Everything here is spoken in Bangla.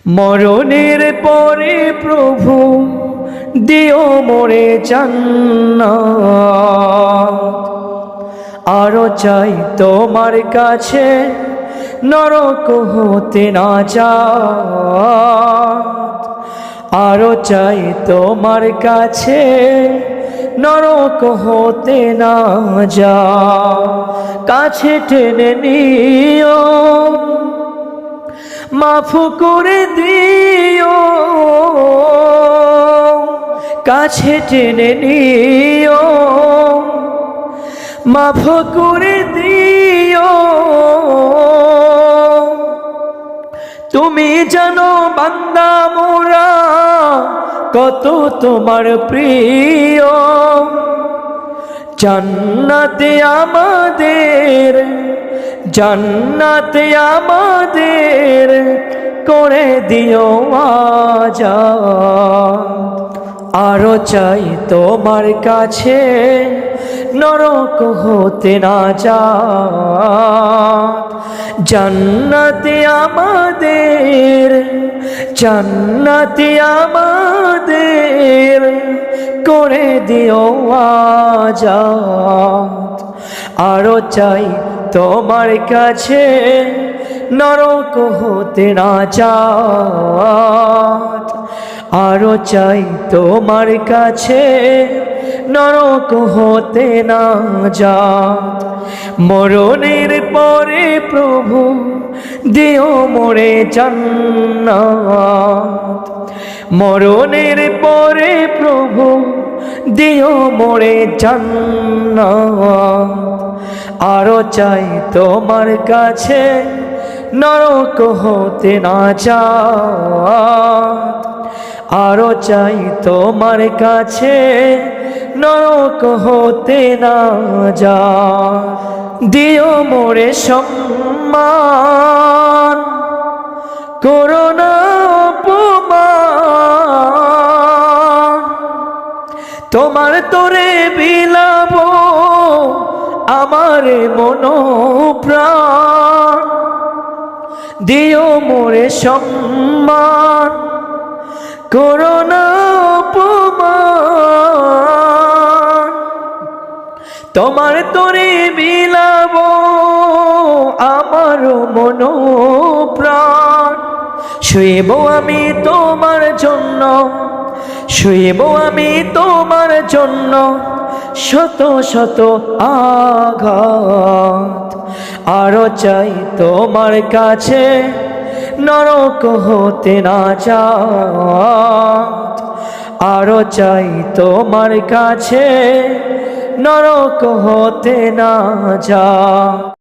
মরণের পরে প্রভু দিও মোরে জান্নাত। আরো চাই তোমার কাছে নরক হতে না যায়। আরো চাই তোমার কাছে নরক হতে না যায়। কাছে টেনে নিও, মাফ করে দিও, কাছে টেনে নিও, মাফ করে দিও। তুমি জানো বান্দা মোরা কত তোমার প্রিয়। জান্নাতে আমাদের, জান্নাতে আমাদের করে দিও আজাদ। আরো চাই তোমার কাছে নরক হতে না যায়। জান্নাতে আমাদের, জান্নাতে আমাদের করে দিও আজাদ। আরো চাই তোমার কাছে নরক হতে না যায়। আরো চাই তোমার কাছে নরক হতে না যায়। মরণের পরে প্রভু দিও মোরে জান্নাত। মরণের পরে প্রভু দিও মোরে জান্নাত। আরো চাই তোমার কাছে নরক হতে না যায়। আরো চাই তোমার কাছে নরক হতে না যায়। দিও মোরে সম্মান, করোনা অপমান। তোমার তোরে বিলাবো আমার মনোপ্রাণ। দিও মোরে সম্মান, করোনা অপমান। তোমার তোরে বিলাবো আমার মনোপ্রাণ। শুইব আমি তোমার জন্য, শুইব আমি তোমার জন্য শত শত আঘাত। আরো চাই তোমার কাছে নরক হতে না যায়। আরো চাই তোমার কাছে নরক হতে না যায়।